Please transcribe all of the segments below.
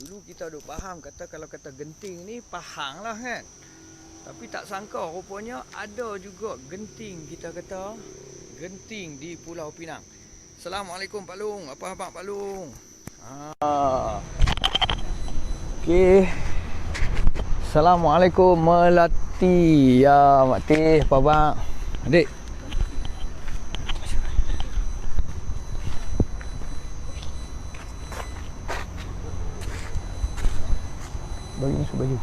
Dulu kita duk faham kata kalau kata genting ni pahang lah kan. Tapi tak sangka rupanya ada juga genting, kita kata genting di Pulau Pinang. Assalamualaikum Pak Long. Apa khabar Pak Long? Okey. Assalamualaikum Melati. Ya Mak Teh, apa khabar? Adik. Bagi masuk baju.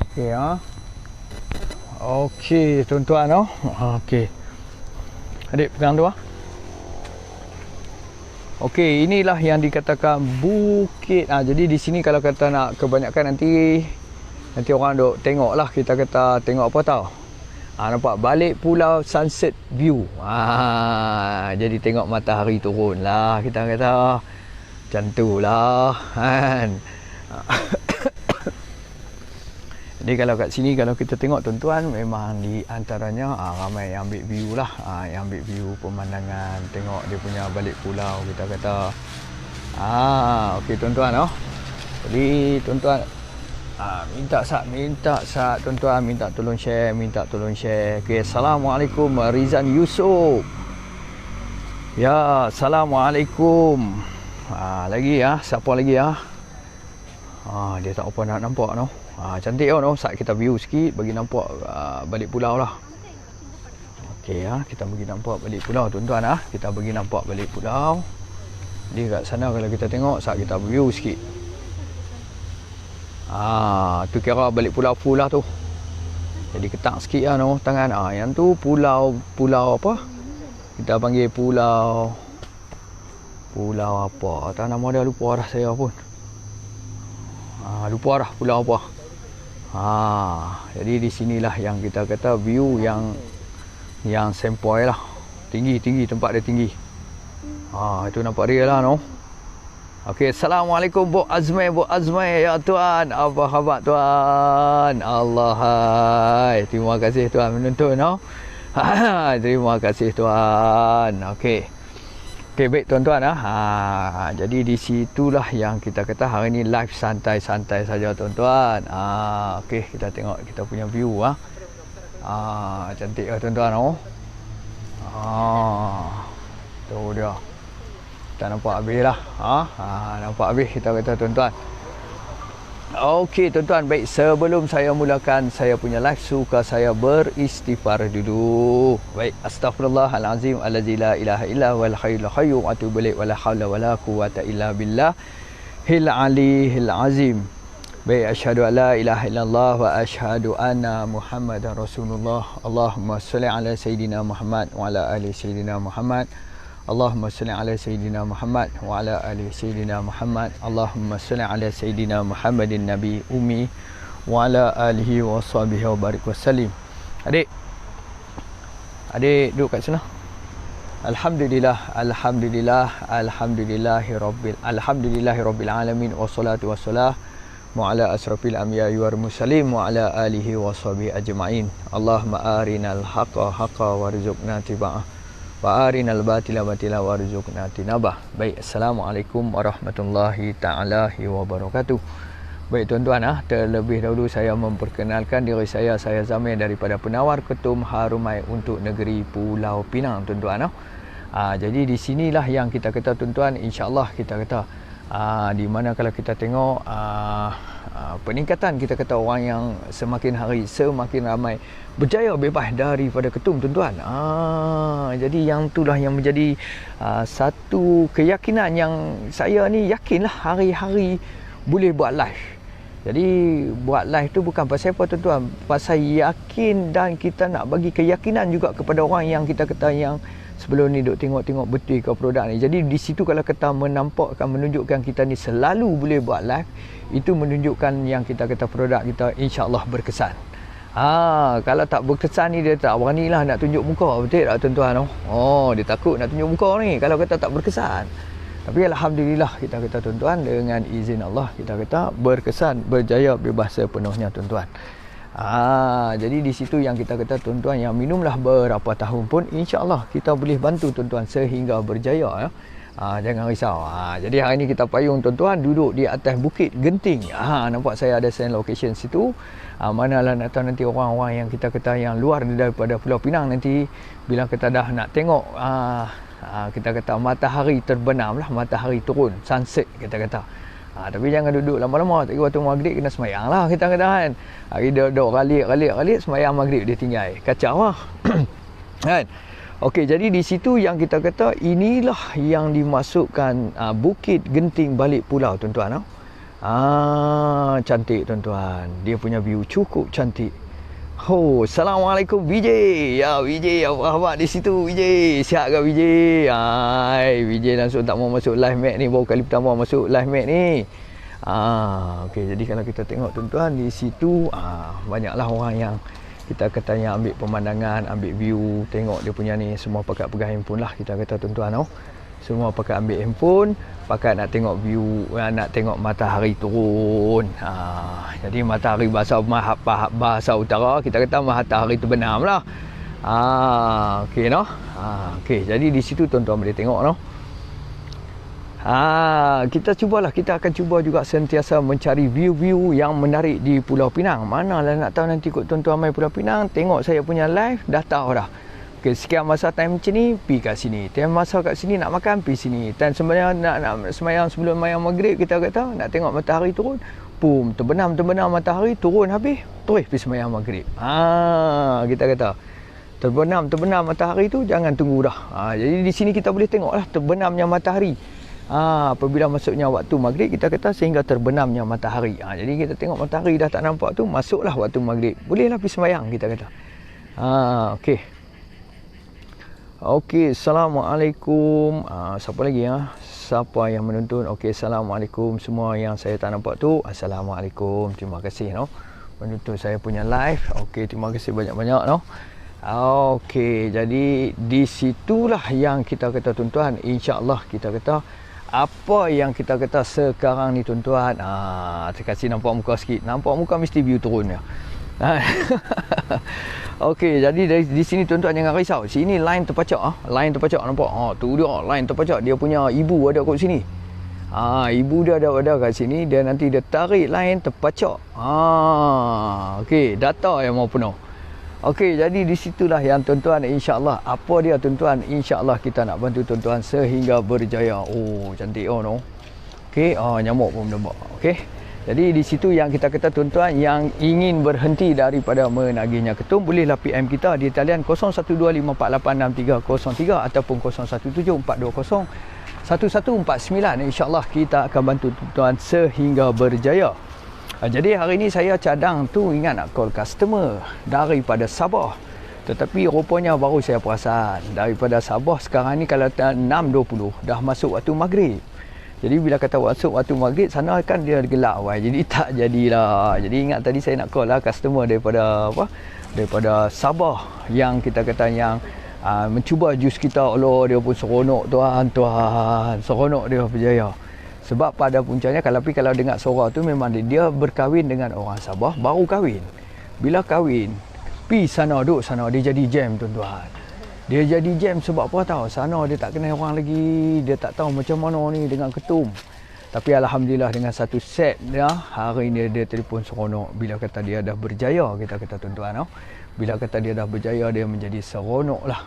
Okey ha. Okey tuan-tuan oh. Okey. Adik pegang tu ah. Okey, inilah yang dikatakan bukit. Jadi di sini kalau kata nak kebanyakan nanti orang duk tengoklah, kita kata tengok apa tahu. Nampak balik pulau sunset view. Jadi tengok matahari turun lah, kita kata macam tu lah kan. Jadi kalau kat sini kalau kita tengok tuan-tuan, memang di antaranya ramai yang ambil view lah, yang ambil view pemandangan, tengok dia punya balik pulau, kita kata. Okey tuan-tuan oh. Jadi tuan-tuan minta sat tuan-tuan, minta tolong share. Okey, assalamualaikum Rizan Yusof. Ya, assalamualaikum. Lagi ya, siapa lagi ya? Dia tak apa nak nampak no. Cantik no, saat kita view sikit bagi nampak balik pulau lah. Okey kita bagi nampak balik pulau tuan-tuan kita bagi nampak balik pulau. Di kat sana kalau kita tengok saat kita view sikit. Tu kira balik pulau full lah tu. Jadi ketak sikit lah no tangan. Yang tu pulau apa? Kita panggil pulau apa? Tak nama dia, lupa dah saya pun. Lupa dah pulau apa. Jadi di sinilah yang kita kata view yang sempoi lah. Tinggi tempat dia tinggi. Itu nampak dia lah no. Okey, assalamualaikum Bu Azmai ya tuan. Apa khabar tuan? Allah hai. Terima kasih tuan menonton no. Terima kasih tuan. Okey, baik tuan-tuan jadi di situlah yang kita kata hari ni live santai-santai saja tuan-tuan. Okey, kita tengok kita punya view cantik lah tuan-tuan oh. Tu dia. Kita nampak habis lah. Nampak habis kita kata tuan-tuan. Okey tuan-tuan, baik, sebelum saya mulakan saya punya live, suka saya beristighfar dulu. Baik, astagfirullahalazim allazi la ilaha illa huwal hayyul qayyum wa atubu ilaih wa la haula wa la quwwata illa billahil aliyil azim. Baik, asyhadu an la ilaha illallah wa asyhadu anna muhammadar rasulullah. Allahumma shalli ala sayidina Muhammad wa ala ali sayidina Muhammad. Allahumma salli ala Sayyidina Muhammad wa ala ali Sayyidina Muhammad. Allahumma salli ala Sayyidina Muhammadin Nabi Ummi wa ala alihi wa sahbihi wa barik wa salim. Adik duduk kat sana. Alhamdulillahi rabbil alamin, wassalatu wassalamu ala asrafil anbiya'i wal mursalin wa ala alihi wa sahbihi ajma'in. Allahumma arinal haqqa haqqa warzuqna tiba'ah wa arinal batila batila warzuqna tinabah. Baik, assalamualaikum warahmatullahi taala wabarakatuh. Baik tuan-tuan terlebih dahulu saya memperkenalkan diri saya Zamir daripada Penawar Ketum Harumai untuk negeri Pulau Pinang tuan-tuan. Jadi di sinilah yang kita kata tuan-tuan, insya-Allah kita kata di mana kalau kita tengok peningkatan, kita kata orang yang semakin hari semakin ramai berjaya bebas daripada ketum tuan-tuan. Jadi yang itulah yang menjadi satu keyakinan yang saya ni yakinlah hari-hari boleh buat live. Jadi buat live tu bukan pasal apa tuan-tuan, pasal yakin, dan kita nak bagi keyakinan juga kepada orang yang kita kata yang sebelum ni duk tengok-tengok betul ke produk ni. Jadi di situ kalau kita menampakkan, menunjukkan kita ni selalu boleh buat live, itu menunjukkan yang kita kata produk kita insya-Allah berkesan. Kalau tak berkesan ni, dia tak beranilah nak tunjuk muka, betul tak tuan-tuan? Dia takut nak tunjuk muka ni kalau kata tak berkesan. Tapi alhamdulillah kita kata tuan-tuan, dengan izin Allah kita kata berkesan, berjaya bebas sepenuhnya tuan-tuan. Jadi di situ yang kita kata tuan-tuan yang minumlah berapa tahun pun, insya-Allah kita boleh bantu tuan-tuan sehingga berjaya ya. Jangan risau. Jadi hari ni kita payung tuan-tuan duduk di atas Bukit Genting. Nampak saya ada send location situ. Manalah nak tahu nanti orang-orang yang kita kata yang luar daripada Pulau Pinang nanti bila kita dah nak tengok kita kata matahari terbenam lah, matahari turun, sunset kita kata. Tapi jangan duduk lama-lama, tak kira waktu maghrib kena semayang lah kita kata kan. Hari duduk ralik semayang maghrib dia tinggal. Kacau lah. Kan? Okey, jadi di situ yang kita kata inilah yang dimasukkan Bukit Genting balik pulau tuan-tuan. Cantik tuan-tuan. Dia punya view cukup cantik. Assalamualaikum VJ. Ya VJ, apa khabar di situ VJ? Sihat ke VJ? VJ langsung tak mau masuk live mat ni, baru kali pertama masuk live mat ni. Okey, jadi kalau kita tengok tuan-tuan di situ banyaklah orang yang kita kata yang ambil pemandangan, ambil view, tengok dia punya ni, semua pakai pegang handphone lah kita kata tuan-tuan. Semua pakai ambil handphone, pakai nak tengok view, nak tengok matahari turun. Jadi matahari bahasa utara kita kata matahari terbenam lah. Okey noh. Okey, jadi di situ tuan-tuan boleh tengok noh. Kita cubalah, kita akan cuba juga sentiasa mencari view-view yang menarik di Pulau Pinang. Manalah nak tahu nanti kot tuan-tuan mai Pulau Pinang, tengok saya punya live, dah tahu dah. Okay, sekian masa time macam ni, pergi kat sini. Time masa kat sini nak makan, pergi sini. Time sembahyang nak sembahyang sebelum sembahyang maghrib kita kata, nak tengok matahari turun, boom, terbenam matahari, turun habis, terus pergi sembahyang maghrib. Kita kata terbenam matahari tu jangan tunggu dah. Jadi di sini kita boleh tengoklah terbenamnya matahari. Apabila masuknya waktu maghrib kita kata sehingga terbenamnya matahari. Jadi kita tengok matahari dah tak nampak tu, masuklah waktu maghrib. Bolehlah pergi sembahyang kita kata. Okey. Okey, Assalamualaikum. Siapa lagi siapa yang menonton? Okey, Assalamualaikum semua yang saya tak nampak tu. Assalamualaikum. Terima kasih menonton saya punya live. Okey, terima kasih banyak-banyak Okey, jadi di situlah yang kita kata tuan-tuan, insya-Allah kita kata apa yang kita kata sekarang ni tuan-tuan. Saya kasih nampak muka sikit. Nampak muka mesti view turun ya. Okey, jadi di sini tuan-tuan jangan risau. Sini line terpacak line terpacak nampak. Tu dia line terpacak. Dia punya ibu ada kat sini. Ibu dia ada kat sini, dia nanti dia tarik line terpacak. Okey, data yang mau penuh. Okey, jadi di situlah yang tuan-tuan insya-Allah apa dia tuan-tuan, insya-Allah kita nak bantu tuan-tuan sehingga berjaya. Cantik no. Okey, nyamuk pun nampak. Okey. Jadi di situ yang kita kata tuan-tuan yang ingin berhenti daripada menagihnya ketum, bolehlah PM kita di talian 0125486303 ataupun 0174201149. InsyaAllah kita akan bantu tuan-tuan sehingga berjaya. Jadi hari ini saya cadang tu ingat nak call customer daripada Sabah. Tetapi rupanya baru saya perasan daripada Sabah sekarang ni kalau 6.20 dah masuk waktu maghrib. Jadi bila kata masuk waktu maghrib, sana kan dia gelap jadi tak jadilah. Jadi ingat tadi saya nak call lah customer daripada daripada Sabah yang kita kata yang mencuba jus kita. Allah, dia pun seronok tuan, seronok dia berjaya. Sebab pada puncanya kalau dengar suara tu memang dia berkahwin dengan orang Sabah, baru kahwin. Bila kahwin, pi sana duduk sana, dia jadi jam tuan-tuan. Dia jadi jam sebab apa tahu? Sana dia tak kenal orang lagi, dia tak tahu macam mana ni dengan ketum. Tapi alhamdulillah dengan satu set dia, hari ni dia telefon seronok bila kata dia dah berjaya, kita kata tuan-tuan. Bila kata dia dah berjaya, dia menjadi seronok lah.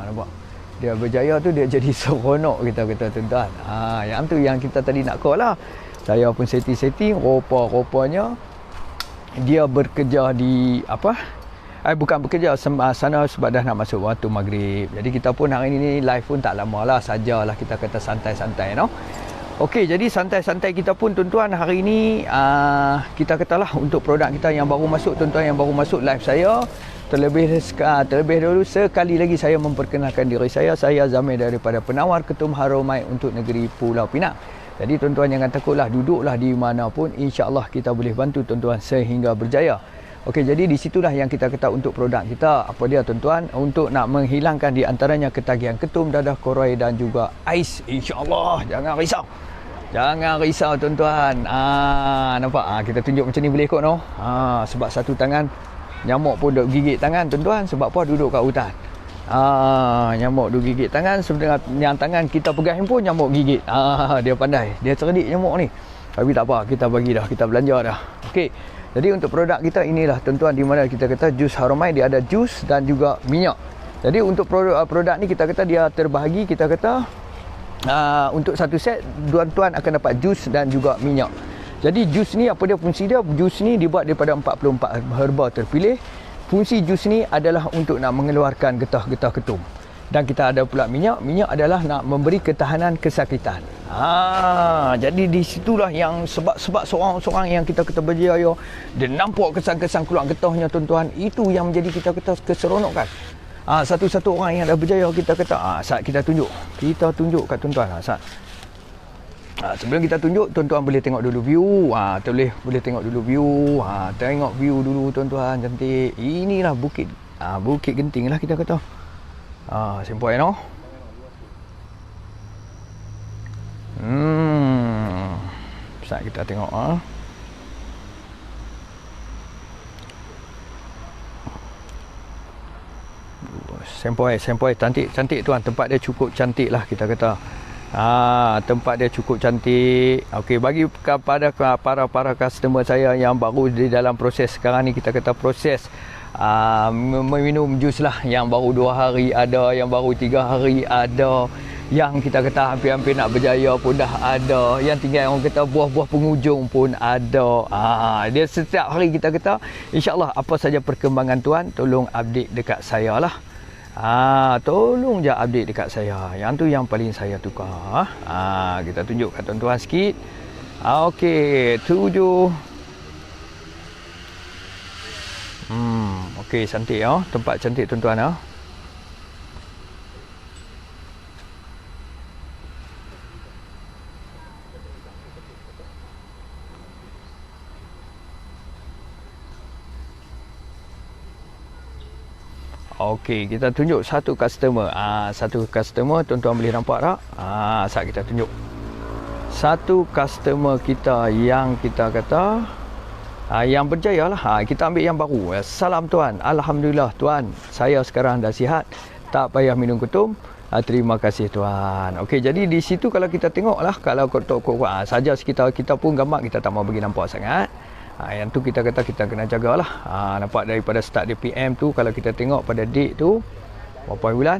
Nampak? Dia berjaya tu dia jadi seronok, kita kata tuan-tuan. Yang tu yang kita tadi nak call lah. Saya pun setting-setting, rupanya dia bekerja di bukan bekerja sana sebab dah nak masuk waktu maghrib. Jadi kita pun hari ini live pun tak lama lah, sajalah kita kata santai-santai Okey, jadi santai-santai kita pun tuan-tuan hari ini kita katalah untuk produk kita yang baru masuk tuan-tuan, yang baru masuk live saya. Terlebih dahulu sekali lagi saya memperkenalkan diri saya Zamir daripada penawar ketum Haromai untuk negeri Pulau Pinang. Jadi tuan-tuan jangan takutlah, duduklah di mana pun, insya-Allah kita boleh bantu tuan-tuan sehingga berjaya. Okey, jadi di situlah yang kita kata untuk produk kita. Apa dia tuan-tuan? Untuk nak menghilangkan di antaranya ketagihan ketum, dadah, koroi dan juga ais. InsyaAllah, jangan risau. Jangan risau tuan-tuan. Nampak? Kita tunjuk macam ni boleh kot no. Sebab satu tangan nyamuk pun duk gigit tangan tuan-tuan. Sebab apa? Duduk kat hutan. Nyamuk duk gigit tangan. Sebenarnya yang tangan kita pegang pun nyamuk gigit. Dia pandai. Dia cerdik nyamuk ni. Tapi tak apa, kita bagi dah, kita belanja dah. Okey. Jadi untuk produk kita inilah tuan-tuan, di mana kita kata jus Haramain, dia ada jus dan juga minyak. Jadi untuk produk ni kita kata dia terbahagi, kita kata untuk satu set tuan-tuan akan dapat jus dan juga minyak. Jadi jus ni apa dia fungsi dia? Jus ni dibuat daripada 44 herba terpilih. Fungsi jus ni adalah untuk nak mengeluarkan getah-getah ketum. Dan kita ada pula minyak. Minyak adalah nak memberi ketahanan kesakitan. Jadi di situlah yang sebab seorang-seorang yang kita kata berjaya, dia nampak kesan-kesan keluar getahnya tuan-tuan. Itu yang menjadi kita kata keseronokan. Satu-satu orang yang dah berjaya kita kata, Sat kita tunjuk. Kita tunjuk kat tuan-tuan. Sat. Sebelum kita tunjuk, tuan-tuan boleh tengok dulu view. Boleh tengok dulu view. Tengok view dulu tuan-tuan, cantik. Inilah bukit. Bukit Genting lah kita kata. Simple no. Sat kita tengok Sempoi cantik tuan. Tempat dia cukup cantik lah kita kata. Tempat dia cukup cantik. Okey, bagi kepada para customer saya yang baru di dalam proses sekarang ni, kita kata proses meminum jus lah, yang baru 2 hari ada, yang baru 3 hari ada, yang kita kata hampir-hampir nak berjaya pun dah ada, yang tinggal orang kata buah-buah penghujung pun ada. Dia setiap hari kita kata, insyaAllah apa saja perkembangan tuan, tolong update dekat saya lah. Tolong je update dekat saya. Yang tu yang paling saya tukar. Kita tunjuk kat tuan-tuan sikit. Okey, 7. Okey, cantik tempat cantik tuan-tuan Okey, kita tunjuk satu customer. Satu customer tuan-tuan boleh nampak tak? Saat kita tunjuk. Satu customer kita yang kita kata yang berjaya lah. Kita ambil yang baru. Salam tuan. Alhamdulillah tuan. Saya sekarang dah sihat. Tak payah minum ketum. Terima kasih tuan. Okey, jadi di situ kalau kita tengok lah, kalau saja sekitar kita pun gambar, kita tak mau bagi nampak sangat. Yang tu kita kata kita kena jagalah. Nampak daripada start dia PM tu, kalau kita tengok pada date tu berapa bulan?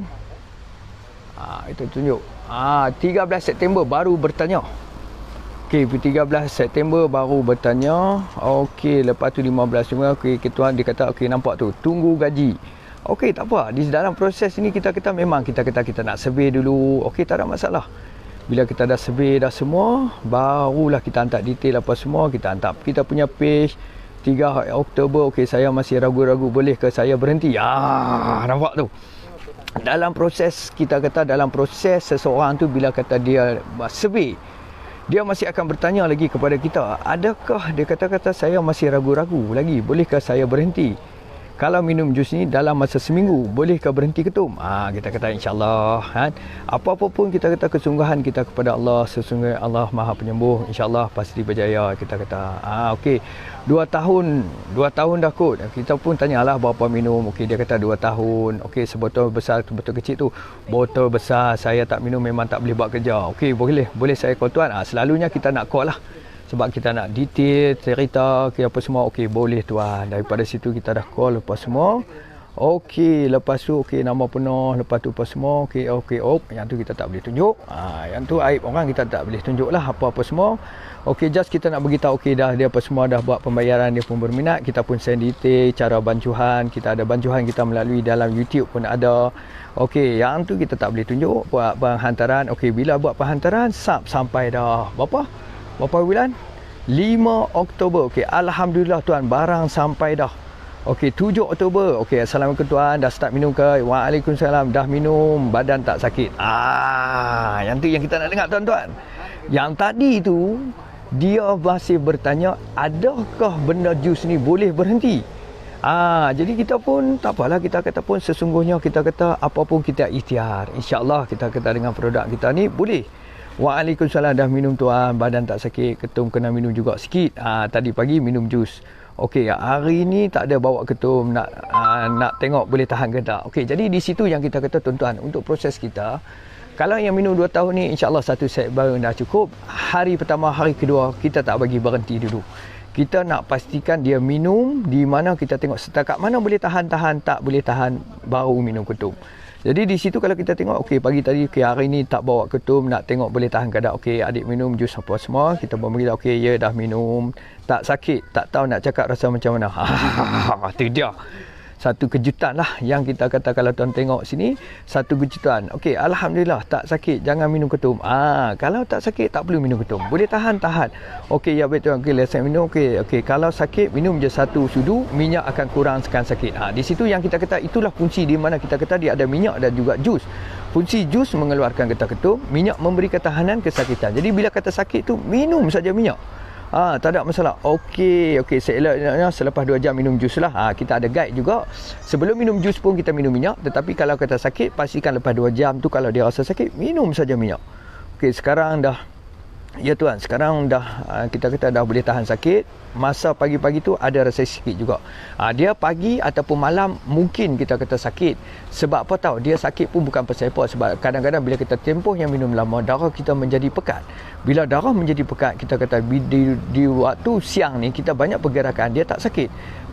Itu tunjuk. 13 September baru bertanya. Okey, 13 September baru bertanya. Okey, lepas tu 15 September, okey, tuan dia kata okey, nampak tu, tunggu gaji. Okey, tak apa. Di dalam proses ini kita kata memang kita kata kita nak survey dulu. Okey, tak ada masalah. Bila kita dah survey dah semua, barulah kita hantar detail apa semua. Kita hantar kita punya page 3 Oktober. Okey, saya masih ragu-ragu boleh ke saya berhenti. Nampak tu. Dalam proses, kita kata dalam proses seseorang tu, bila kata dia survey, dia masih akan bertanya lagi kepada kita, adakah dia kata-kata saya masih ragu-ragu lagi, bolehkah saya berhenti? Kalau minum jus ni dalam masa seminggu, bolehkah berhenti ketum? Kita kata insyaAllah. Apa-apa pun kita kata kesungguhan kita kepada Allah. Sesungguhnya Allah Maha Penyembuh. InsyaAllah pasti berjaya kita kata. Okey. 2 tahun dah kot. Kita pun tanyalah berapa minum. Okey, dia kata 2 tahun. Okey, sebotol besar, botol kecil tu. Botol besar saya tak minum, memang tak boleh buat kerja. Okey, boleh saya call tuan. Selalunya kita nak call lah. Sebab kita nak detail, cerita, apa semua. Okey, boleh tuan. Daripada situ kita dah call lepas semua. Okey, lepas tu okey, nama penuh, lepas tu apa semua. Okey, yang tu kita tak boleh tunjuk. Yang tu aib orang, kita tak boleh tunjuk lah apa-apa semua. Okey, just kita nak beritahu okey dah dia apa semua dah buat pembayaran, dia pun berminat. Kita pun send detail, cara bancuhan. Kita ada bancuhan kita melalui dalam YouTube pun ada. Okey, yang tu kita tak boleh tunjuk. Buat penghantaran. Okey, bila buat penghantaran, sampai dah berapa bulan? 5 Oktober. Okey, alhamdulillah tuan, barang sampai dah. Okey, 7 Oktober. Okey, assalamualaikum tuan, dah start minum ke? Waalaikumsalam, dah minum, badan tak sakit. Yang tu yang kita nak dengar tuan-tuan. Yang tadi tu dia masih bertanya, adakah benda jus ni boleh berhenti? Jadi kita pun tak apalah, kita kata pun sesungguhnya kita kata apa pun kita ikhtiar. InsyaAllah kita kata dengan produk kita ni boleh Waalaikumsalam, dah minum tuan, badan tak sakit, ketum kena minum juga sikit. Tadi pagi minum jus. Okey, hari ni tak ada bawa ketum, nak tengok boleh tahan ke tak. Okey, jadi di situ yang kita kata tuan-tuan, untuk proses kita, kalau yang minum 2 tahun ni insya-Allah satu set baru dah cukup. Hari pertama, hari kedua kita tak bagi berhenti dulu. Kita nak pastikan dia minum di mana kita tengok setakat mana boleh tahan-tahan, tak boleh tahan baru minum ketum. Jadi di situ kalau kita tengok, okey pagi tadi, okey hari ni tak bawa ketum, nak tengok boleh tahan ke tak. Okey adik minum jus apa semua, kita pun beritahu okey ya dah minum, tak sakit, tak tahu nak cakap rasa macam mana. Itu dia. Satu kejutan lah yang kita kata kalau tuan tengok sini, satu kejutan. Okey, alhamdulillah tak sakit, jangan minum ketum. Kalau tak sakit tak perlu minum ketum. Boleh tahan. Okey, ya baik tuan. Okey, lesson minum. Okey, kalau sakit minum je 1 sudu, minyak akan kurangkan sakit. Di situ yang kita kata itulah fungsi di mana kita kata dia ada minyak dan juga jus. Fungsi jus mengeluarkan getah ketum, minyak memberi ketahanan kesakitan. Jadi bila kata sakit tu minum saja minyak. Tak ada masalah. Okey, seeloknya selepas 2 jam minum jus lah. Kita ada guide juga. Sebelum minum jus pun kita minum minyak. Tetapi kalau kata sakit, pastikan lepas 2 jam tu kalau dia rasa sakit, minum saja minyak. Okey, sekarang dah, ya tuan, sekarang dah kita kata dah boleh tahan sakit. Masa pagi-pagi tu ada rasa sikit juga. Dia pagi ataupun malam mungkin kita kata sakit. Sebab apa tahu? Dia sakit pun bukan pasal apa. Sebab kadang-kadang bila kita tempoh yang minum lama, darah kita menjadi pekat. Bila darah menjadi pekat, kita kata di waktu siang ni kita banyak pergerakan, dia tak sakit.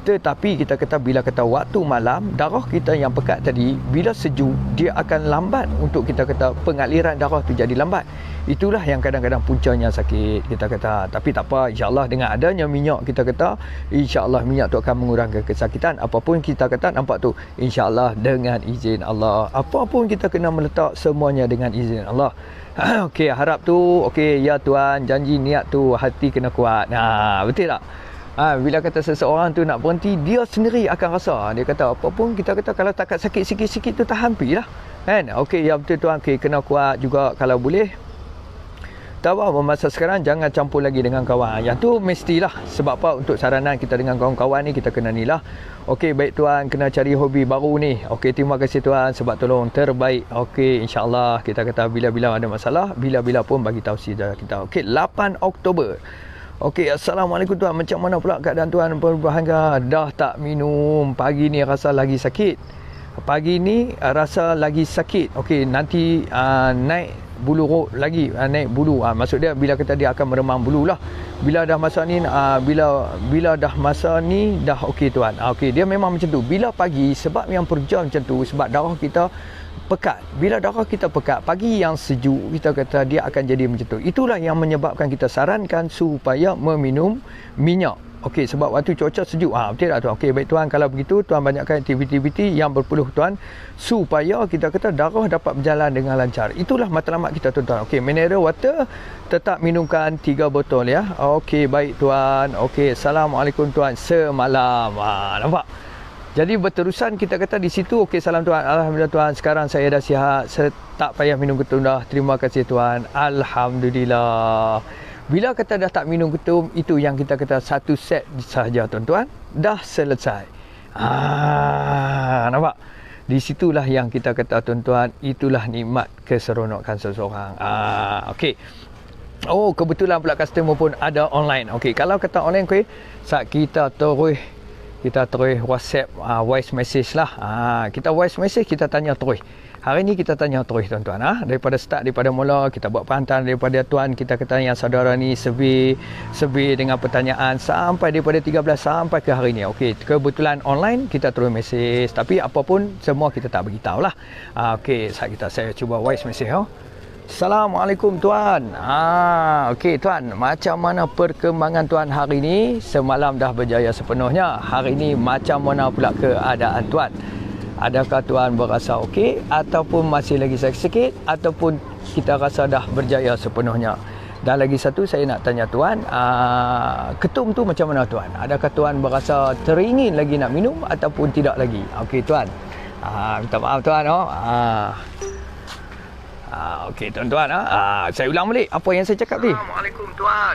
Tetapi kita kata bila kata waktu malam, darah kita yang pekat tadi, bila sejuk, dia akan lambat untuk kita kata pengaliran darah tu jadi lambat. Itulah yang kadang-kadang puncanya sakit, kita kata. Tapi tak apa, insya-Allah dengan adanya minyak, kita kata insya-Allah minyak tu akan mengurangkan kesakitan. Apapun kita kata, nampak tu, insya-Allah dengan izin Allah. Apa pun kita kena meletak semuanya dengan izin Allah. Okey, harap tu, okey ya tuan, janji niat tu hati kena kuat. Betul tak? Bila kata seseorang tu nak berhenti, dia sendiri akan rasa. Dia kata apa pun kita kata kalau takat sakit sikit-sikit tu tahan pi lah. Kan? Okey, ya betul tuan. Okey, kena kuat juga kalau boleh. Tahu apa, masa sekarang jangan campur lagi dengan kawan. Yang tu mestilah. Sebab apa? Untuk saranan kita dengan kawan-kawan ni kita kena ni lah. Okey, baik tuan, kena cari hobi baru ni. Okey, terima kasih tuan sebab tolong, terbaik. Okey, insya-Allah kita kata bila-bila ada masalah, bila-bila pun bagi tahu saja kita. Okey, 8 Oktober. Okey, Assalamualaikum tuan. Macam mana pula keadaan tuan? Perubahan ke? Dah tak minum. Pagi ni rasa lagi sakit. Pagi ni rasa lagi sakit. Okey, nanti naik bulu rok lagi, naik bulu. Maksud dia bila kata dia akan meremang bulu lah. Bila dah masa ni bila dah masa ni dah okey tuan. Okey, dia memang macam tu. Bila pagi, sebab yang perjam macam tu, sebab darah kita pekat. Bila darah kita pekat, pagi yang sejuk, kita kata dia akan jadi macam tu. Itulah yang menyebabkan kita sarankan supaya meminum minyak. Okey, sebab waktu cuaca sejuk. Betul tak tuan? Okey, baik tuan, kalau begitu tuan banyakkan aktiviti-aktiviti yang berpeluh tuan supaya kita kata darah dapat berjalan dengan lancar. Itulah matlamat kita tuan-tuan. Okey, mineral water tetap minumkan 3 botol ya. Okey, baik tuan. Okey, Assalamualaikum tuan semalam. Nampak? Jadi berterusan kita kata di situ. Okey, salam tuan. Alhamdulillah tuan, sekarang saya dah sihat. Saya tak payah minum ketum dah. Terima kasih tuan. Alhamdulillah. Bila kata dah tak minum ketum, itu yang kita kata 1 set sahaja tuan-tuan, dah selesai. Nampak? Di situlah yang kita kata tuan-tuan, itulah nikmat keseronokan seseorang. Okey. Oh, kebetulan pula customer pun ada online. Okey, kalau kata online saat kita terus WhatsApp voice message lah. Kita voice message, kita tanya terus. Hari ni kita tanya terus tuan-tuan. Daripada start, daripada mula kita buat pantang daripada tuan, kita kata yang saudara ni survey dengan pertanyaan sampai daripada 13 sampai ke hari ni. Okey, kebetulan online kita terus message, tapi apa pun semua kita tak beritahu lah. Okey, saya cuba voice message. Assalamualaikum tuan. Okey tuan, macam mana perkembangan tuan hari ni? Semalam dah berjaya sepenuhnya. Hari ni macam mana pula keadaan tuan? Adakah tuan berasa okey ataupun masih lagi sakit ataupun kita rasa dah berjaya sepenuhnya? Dan lagi satu saya nak tanya tuan, ketum tu macam mana tuan? Adakah tuan berasa teringin lagi nak minum ataupun tidak lagi? Okey tuan. Minta maaf tuan. Okey tuan-tuan, saya ulang balik apa yang saya cakap tadi. Assalamualaikum tuan.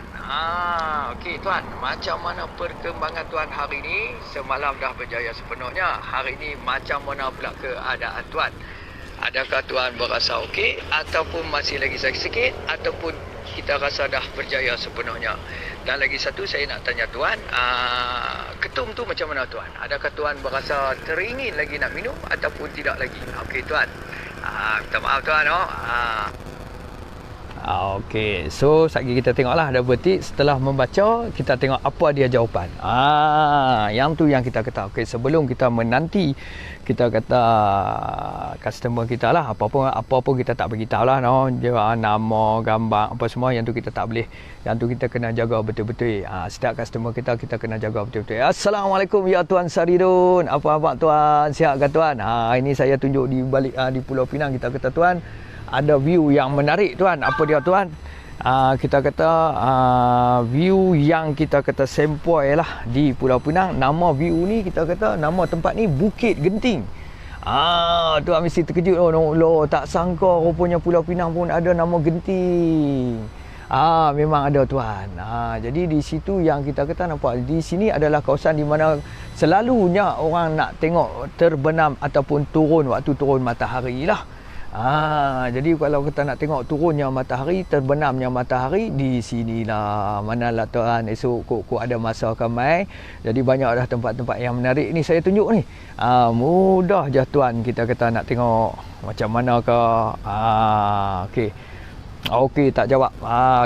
Okey tuan, macam mana perkembangan tuan hari ni? Semalam dah berjaya sepenuhnya. Hari ni macam mana pula keadaan tuan? Adakah tuan berasa okey ataupun masih lagi sakit sikit ataupun kita rasa dah berjaya sepenuhnya? Dan lagi satu saya nak tanya tuan, ketum tu macam mana tuan? Adakah tuan berasa teringin lagi nak minum ataupun tidak lagi? Okey tuan. Minta maaf tuan Okey, so sekejap kita tengoklah ada betik. Setelah membaca, kita tengok apa dia jawapan. Yang tu yang kita kata. Okey, sebelum kita menanti, kita kata customer kita lah, apa pun kita tak beritahu lah, nama, gambar, apa semua, yang tu kita tak boleh. Yang tu kita kena jaga betul-betul. Setiap customer kita kena jaga betul-betul. Assalamualaikum ya Tuan Saridun. Apa khabar tuan? Sihat ke tuan? Ini saya tunjuk di balik di Pulau Pinang. Kita kata tuan, ada view yang menarik tuan. Apa dia tuan? Kita kata view yang kita kata sempoi lah di Pulau Pinang. Nama view ni, kita kata nama tempat ni Bukit Genting. Tuan mesti terkejut. Tak sangka rupanya Pulau Pinang pun ada nama Genting. Memang ada tuan. Jadi di situ yang kita kata nampak, di sini adalah kawasan di mana selalunya orang nak tengok terbenam ataupun turun waktu turun matahari lah. Jadi kalau kita nak tengok turunnya matahari, terbenamnya matahari, di sinilah. Manalah tuan esok kok ada masa kamai. Jadi banyak dah tempat-tempat yang menarik ni saya tunjuk ni. Mudah je tuan kita kata nak tengok macam mana ke. Okey, tak jawab.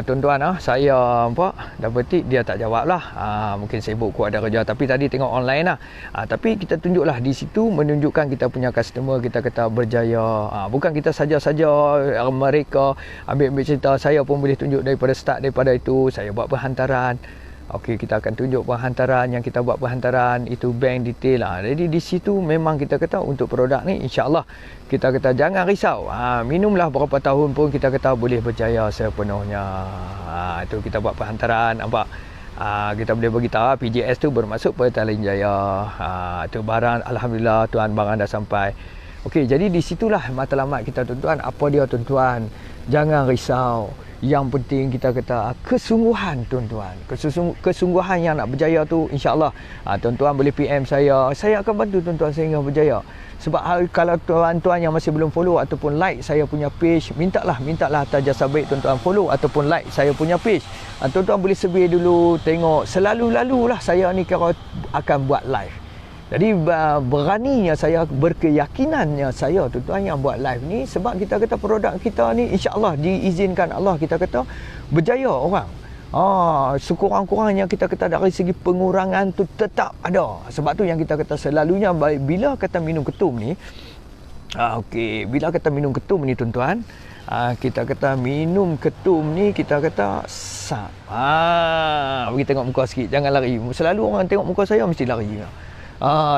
Tuan-tuan, saya dah betik dia tak jawab lah. Mungkin sibuk kot ada kerja, tapi tadi tengok online lah. Tapi kita tunjuklah di situ, menunjukkan kita punya customer, kita kata berjaya. Bukan kita saja-saja mereka ambil cerita, saya pun boleh tunjuk daripada start, daripada itu saya buat perhantaran. Okey, kita akan tunjuk perhantaran yang kita buat, perhantaran itu bank detail lah. Jadi di situ memang kita kata untuk produk ni insya-Allah kita kata jangan risau. Minumlah berapa tahun pun kita kata boleh berjaya sepenuhnya. Itu kita buat perhantaran, nampak. Kita boleh beritahu PJS tu bermaksud Petaling Jaya. Itu barang, alhamdulillah tuan, barang dah sampai. Okey, jadi di situlah matlamat kita tuan-tuan. Apa dia tuan-tuan? Jangan risau. Yang penting kita kata kesungguhan tuan-tuan. Kesungguhan yang nak berjaya tu insya-Allah. Tuan-tuan boleh PM saya akan bantu tuan-tuan sehingga berjaya. Sebab kalau tuan-tuan yang masih belum follow ataupun like saya punya page, mintalah atas jasa baik tuan-tuan follow ataupun like saya punya page. Tuan-tuan boleh survey dulu, tengok selalu-lalulah saya ni kira akan buat live. Jadi beraninya saya, berkeyakinannya saya tuan-tuan yang buat live ni, sebab kita kata produk kita ni insya-Allah diizinkan Allah, kita kata berjaya orang. Sekurang-kurangnya kita kata dari segi pengurangan tu tetap ada. Sebab tu yang kita kata selalunya bila kata minum ketum ni, bila kata minum ketum ni tuan-tuan, kita kata minum ketum ni kita kata bagi tengok muka sikit, jangan lari. Selalu orang tengok muka saya mesti lari.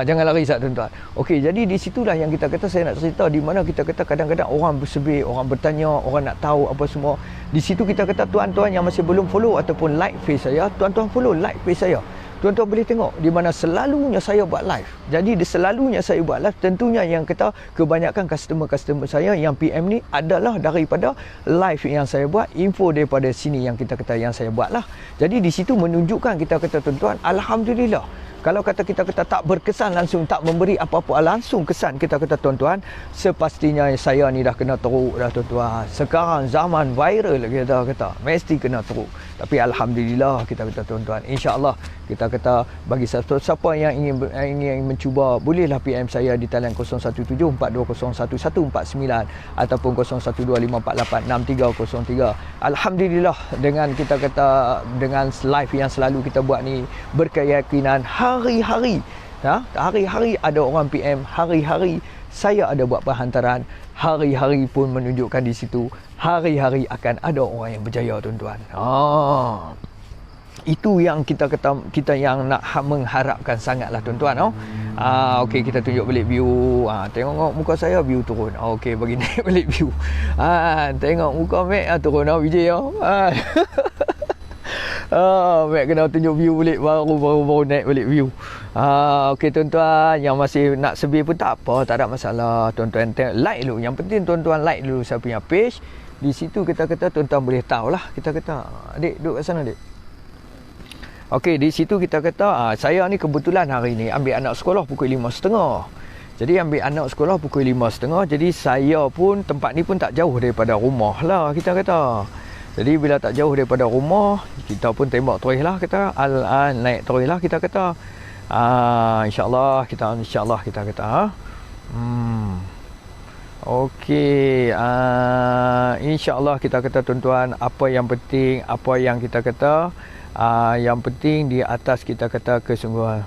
Jangan lari tuan-tuan. Okey, jadi di situlah yang kita kata saya nak cerita, di mana kita kata kadang-kadang orang bersebut, orang bertanya, orang nak tahu apa semua. Di situ kita kata tuan-tuan yang masih belum follow ataupun like page saya, tuan-tuan follow, like page saya. Tuan-tuan boleh tengok di mana selalunya saya buat live. Jadi selalunya saya buat live, tentunya yang kata kebanyakan customer-customer saya yang PM ni adalah daripada live yang saya buat, info daripada sini yang kita kata yang saya buat lah. Jadi di situ menunjukkan kita kata tuan-tuan, alhamdulillah. Kalau kata kita kata tak berkesan langsung, tak memberi apa-apa langsung kesan, kita kata tuan-tuan, sepastinya saya ni dah kena teruk dah tuan-tuan. Sekarang zaman viral kita kata, mesti kena teruk. Tapi alhamdulillah kita kata tuan-tuan, insya-Allah kita kata bagi siapa yang ingin mencuba, bolehlah PM saya di talian 0174201149 ataupun 0125486303. Alhamdulillah dengan kita kata dengan live yang selalu kita buat ni, berkeyakinan hari-hari ada orang PM, hari-hari saya ada buat perhantaran, hari-hari pun menunjukkan di situ, hari-hari akan ada orang yang berjaya tuan-tuan. Itu yang kita kata, kita yang nak mengharapkan sangatlah tuan-tuan. Okey, kita tunjuk balik view. Tengok muka saya, view turun. Okey, bagi naik balik view. Tengok muka Mac turun Vijay. Mac kena tunjuk view balik, baru naik balik view. Okey tuan-tuan, yang masih nak sebi pun tak apa, tak ada masalah. Tuan-tuan like dulu. Yang penting tuan-tuan like dulu saya punya page. Di situ kita kata tuan-tuan boleh tahulah. Kita kata, adik duduk kat sana adik. Okey, di situ kita kata saya ni kebetulan hari ni ambil anak sekolah pukul 5.30. Jadi ambil anak sekolah pukul 5.30. Jadi saya pun, tempat ni pun tak jauh daripada rumah lah kita kata. Jadi bila tak jauh daripada rumah, kita pun tembak terus lah kita, naik terus lah kita kata. InsyaAllah kita kata. Okey, InsyaAllah kita kata tuan-tuan, apa yang penting, apa yang kita kata, yang penting di atas kita kata kesungguhan.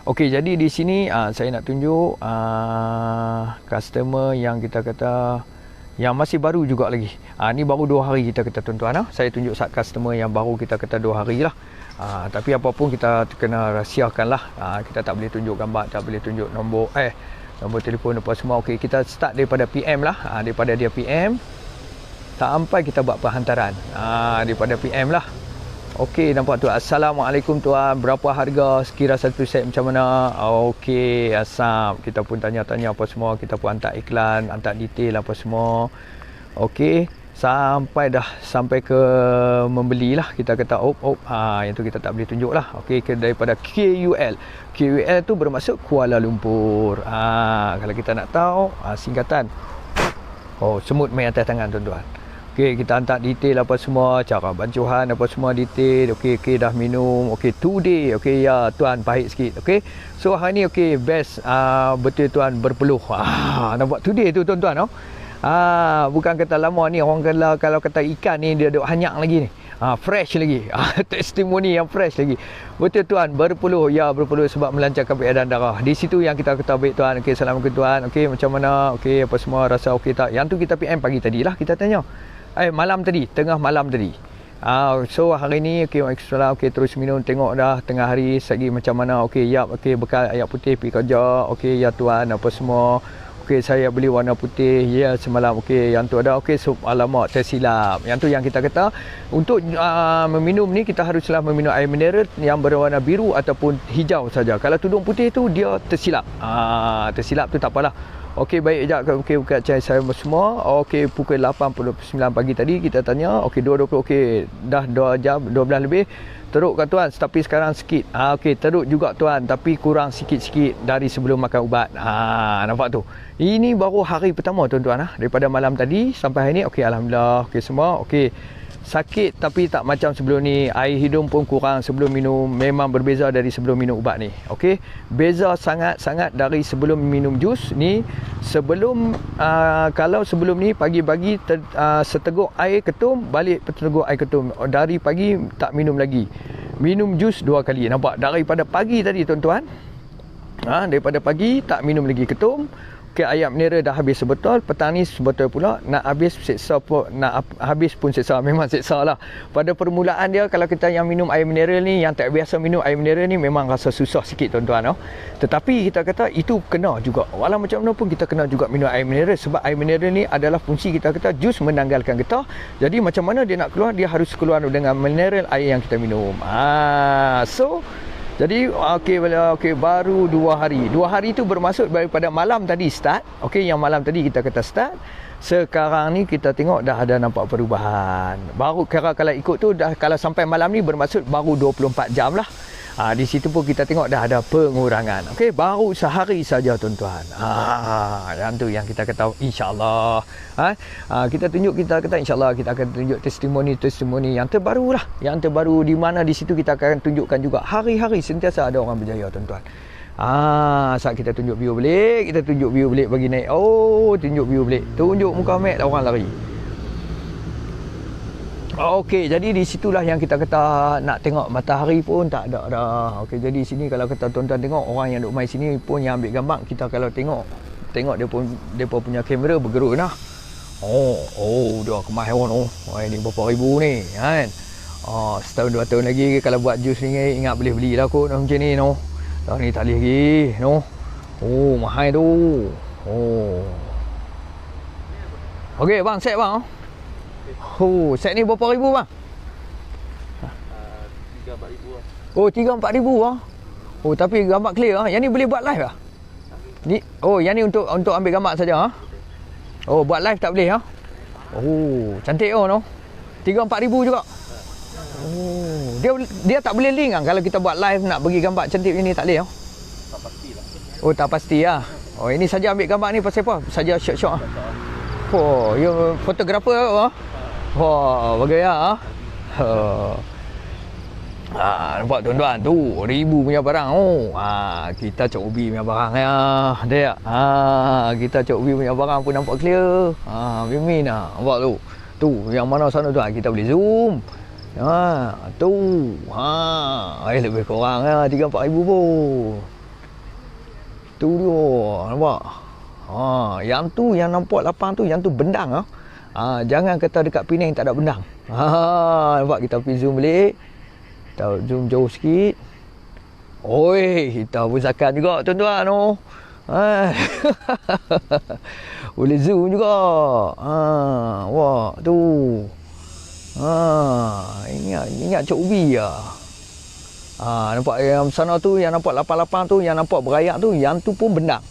Okey, jadi di sini saya nak tunjuk customer yang kita kata yang masih baru juga lagi. Ni baru 2 hari kita kata tuan-tuan. Saya tunjuk sat customer yang baru kita kata 2 hari lah. Tapi apapun kita kena rahsiakan lah. Kita tak boleh tunjuk gambar, tak boleh tunjuk nombor telefon apa semua. Okey, kita start daripada PM lah. Daripada dia PM sampai kita buat perhantaran. Daripada PM lah. Okey, nampak tu. Assalamualaikum tuan, berapa harga sekira satu set macam mana? Okey, asam. Kita pun tanya-tanya apa semua, kita pun hantar iklan, hantar detail apa semua. Okey, sampai ke membeli lah kita kata. Yang tu kita tak boleh tunjuk lah. Okey, daripada KUL. KUL tu bermaksud Kuala Lumpur. Kalau kita nak tahu singkatan, semut main atas tangan tuan-tuan. Okey, kita hantar detail apa semua, cara bancuhan apa semua detail. Okey, dah minum. Okey, today. Okey, ya tuan, pahit sikit. Okey. So hari ni okey, best betul tuan berpeluh. Nampak today tu tuan-tuan. Bukan kata lama ni orang kalau kata ikan ni dia duk hanyak lagi ni. Fresh lagi. Testimoni yang fresh lagi. Betul tuan, berpeluh. Ya, berpeluh sebab melancarkan peredaran darah. Di situ yang kita kata baik tuan. Okey, assalamualaikum tuan. Okey, macam mana? Okey, apa semua rasa okey tak? Yang tu kita PM pagi tadi lah kita tanya. Malam tadi, tengah malam tadi. So hari ni okey, waalaikumsalam. Okey, terus minum, tengok dah tengah hari segi macam mana. Okey, yap, okey, bekal air putih pergi kerja. Okey, ya tuan, apa semua. Okey, saya beli warna putih. Ya, semalam. Okey, yang tu ada. Okey, alamak, tersilap. Yang tu yang kita kata, untuk meminum ni kita haruslah meminum air mineral yang berwarna biru ataupun hijau saja. Kalau tudung putih tu dia tersilap. Tersilap tu tak apalah. Okey, baik sekejap. Okey, buka chai saya semua. Okey, pukul 8.9 pagi tadi kita tanya. Okey, 2.20. Okey, dah 2 jam, 12 lebih. Teruk kan tuan? Tapi sekarang sikit. Okey, teruk juga tuan. Tapi kurang sikit-sikit dari sebelum makan ubat. Nampak tu? Ini baru hari pertama tuan-tuan. Daripada malam tadi sampai hari ni. Okey, alhamdulillah. Okey semua. Okey. Sakit tapi tak macam sebelum ni. Air hidung pun kurang sebelum minum. Memang berbeza dari sebelum minum ubat ni. Okey. Beza sangat-sangat dari sebelum minum jus ni. Sebelum kalau sebelum ni pagi-pagi seteguk air ketum, balik seteguk air ketum. Dari pagi tak minum lagi. Minum jus 2 kali. Nampak? Daripada pagi tadi tuan-tuan. Daripada pagi tak minum lagi ketum. Okey, air mineral dah habis sebotol, petang ni sebotol pula, nak habis seksa pun, nak habis pun seksa, memang seksa lah. Pada permulaan dia, kalau kita yang minum air mineral ni, yang tak biasa minum air mineral ni, memang rasa susah sikit tuan-tuan. Tetapi kita kata itu kena juga, walau macam mana pun kita kena juga minum air mineral, sebab air mineral ni adalah fungsi kita kata jus menanggalkan getah. Jadi macam mana dia nak keluar, dia harus keluar dengan mineral air yang kita minum. Jadi okey, baru 2 hari. 2 hari tu bermaksud daripada malam tadi start. Okey, yang malam tadi kita kata start. Sekarang ni kita tengok dah ada nampak perubahan. Baru kalau ikut tu dah, kalau sampai malam ni bermaksud baru 24 jam lah. Di situ pun kita tengok dah ada pengurangan. Okey, baru sehari saja tuan-tuan. Yang tu yang kita kata insya-Allah. Kita tunjuk, kita kata insya-Allah kita akan tunjuk testimoni yang terbaru lah. Yang terbaru di mana di situ kita akan tunjukkan juga hari-hari sentiasa ada orang berjaya tuan-tuan. Saat kita tunjuk view belik, kita tunjuk view belik bagi naik. Tunjuk view belik. Tunjuk muka mat orang lari. Okey, jadi di situlah yang kita kata nak tengok matahari pun tak ada dah. Okey, jadi sini kalau kata tuan-tuan tengok orang yang duk main sini pun yang ambil gambar, kita kalau tengok dia pun punya kamera bergeruk dah. Dah kemas hewan ni berapa ribu ni kan. Setahun 2 tahun lagi kalau buat jus ni ingat boleh belilah kot macam ni Dah ni tak boleh lagi mahal tu. Okey bang, set bang. Set ni berapa ribu bang? 3-4 ribu lah. 3-4 ribu lah. Tapi gambar clear lah. Yang ni boleh buat live lah? Ni, yang ni untuk ambil gambar saja ha? Buat live tak boleh ha? Cantik 3-4 ribu juga. Dia tak boleh link kan? Kalau kita buat live nak bagi gambar cantik macam ni tak boleh Tak pastilah. Oh, tak pasti lah. Oh, ini saja ambil gambar ni pasal apa? Saja shot-shot ah. Oh, you fotografer ah. Wah, bagaya ah. Nampak tuan-tuan tu, ribu punya barang. Oh, kita Cok Ubi punya barang ya. Dia. Kita Cok Ubi punya barang pun nampak clear. Mimin ah. Nampak tu. Tu yang mana sana tu kita boleh zoom. Tu. Lebih kurang ya 3-4 ribu pun. Tu dia. Nampak? Yang tu yang nampak lapang tu, yang tu bendang ah. Jangan kata dekat Penang tak ada bendang. Nampak kita pergi zoom balik. Kita zoom jauh sikit. Oi, kita pun zakat juga tuan-tuan tu. Boleh zoom juga. Wah, tu. Ingat Cok Ubi ya. Nampak yang sana tu, yang nampak lapang-lapang tu, yang nampak berayak tu, yang tu pun bendang.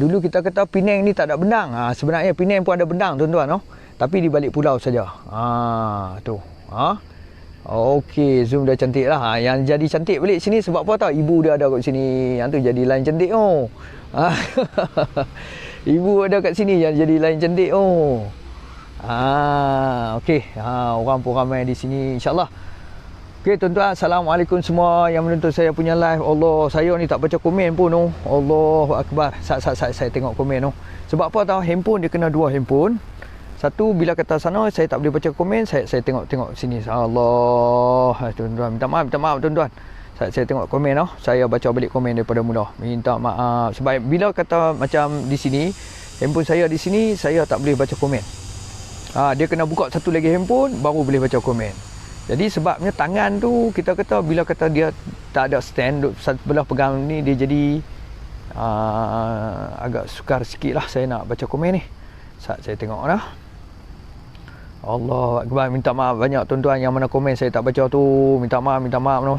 Dulu kita kata Penang ni tak ada bendang. Sebenarnya Penang pun ada bendang tuan-tuan. Tapi di balik pulau saja. Tu. Okey, zoom dah cantik lah. Yang jadi cantik balik sini sebab apa tahu? Ibu dia ada kat sini. Yang tu jadi lain cantik Ibu ada kat sini yang jadi lain cantik Okey. Orang pun ramai di sini insya-Allah. Okey tuan-tuan, assalamualaikum semua yang menonton saya punya live. Allah, saya ni tak baca komen pun Allahu akbar. Saya tengok komen Sebab apa tahu? Handphone dia kena dua handphone. Satu bila kata sana saya tak boleh baca komen, saya tengok sini. Allah, tuan-tuan, minta maaf tuan-tuan. Saya tengok komen saya baca balik komen daripada mula. Minta maaf sebab bila kata macam di sini, handphone saya di sini saya tak boleh baca komen. Dia kena buka satu lagi handphone baru boleh baca komen. Jadi sebabnya tangan tu kita kata bila kata dia tak ada stand duk sebelah pegang ni, dia jadi agak sukar sikit lah saya nak baca komen ni. Saya tengok dah. Allah akbar, minta maaf banyak tuan-tuan yang mana komen saya tak baca tu. Minta maaf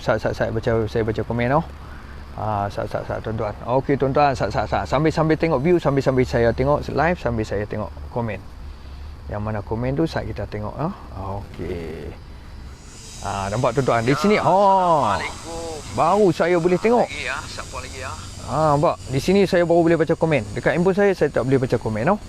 saya baca komen tuan-tuan. Okey tuan-tuan, sambil tengok view, sambil saya tengok live, sambil saya tengok komen. Yang mana komen tu kita tengok okey. Nampak tuan-tuan di sini. Baru saya boleh tengok. Siapa lagi nampak. Di sini saya baru boleh baca komen. Dekat handphone saya tak boleh baca komen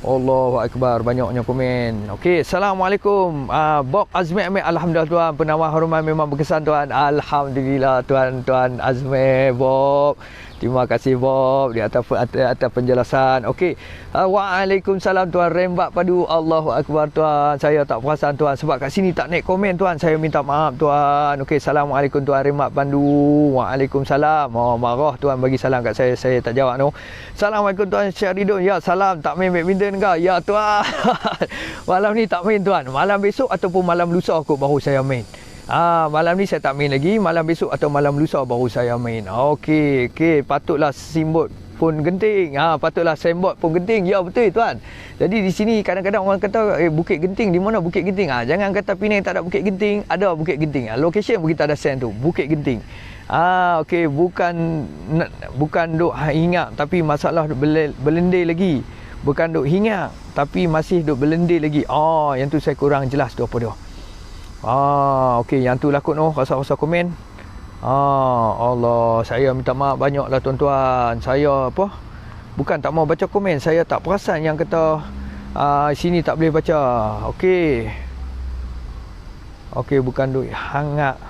Allahu akbar, banyaknya komen. Okey, assalamualaikum. Bob Azmi Ahmed, alhamdulillah tuan, penawar hormat memang berkesan tuan. Alhamdulillah tuan Azmi Bob. Terima kasih Bob di atas penjelasan. Okey. Waalaikumsalam tuan Rembak Padu. Allahu akbar tuan. Saya tak perasan tuan sebab kat sini tak naik komen tuan. Saya minta maaf tuan. Okey, assalamualaikum tuan Rembak Pandu. Waalaikumsalam. Marah tuan bagi salam kat saya tak jawab Assalamualaikum tuan Syaridun. Ya, salam. Tak main badminton ke? Ya tuan. Malam ni tak main tuan. Malam besok ataupun malam lusa kot baru saya main. Malam ni saya tak main lagi. Malam besok atau malam lusa baru saya main. Okey, patutlah simbot pun genting. Patutlah sembot pun genting. Ya betul tuan. Jadi di sini kadang-kadang orang kata Bukit Genting, di mana Bukit Genting? Jangan kata Penang tak ada Bukit Genting, ada Bukit Genting. Location pun kita ada send tu, Bukit Genting. Okey, bukan duk hingat tapi masalah duk berlendir lagi. Bukan duk hingat tapi masih duk berlendir lagi. Yang tu saya kurang jelas tu apa dia. Okey, yang tu lakut rasa-rasa komen. Allah, saya minta maaf banyaklah tuan-tuan. Saya bukan tak mau baca komen, saya tak perasan yang kata sini tak boleh baca. Okey, bukan duk hangat.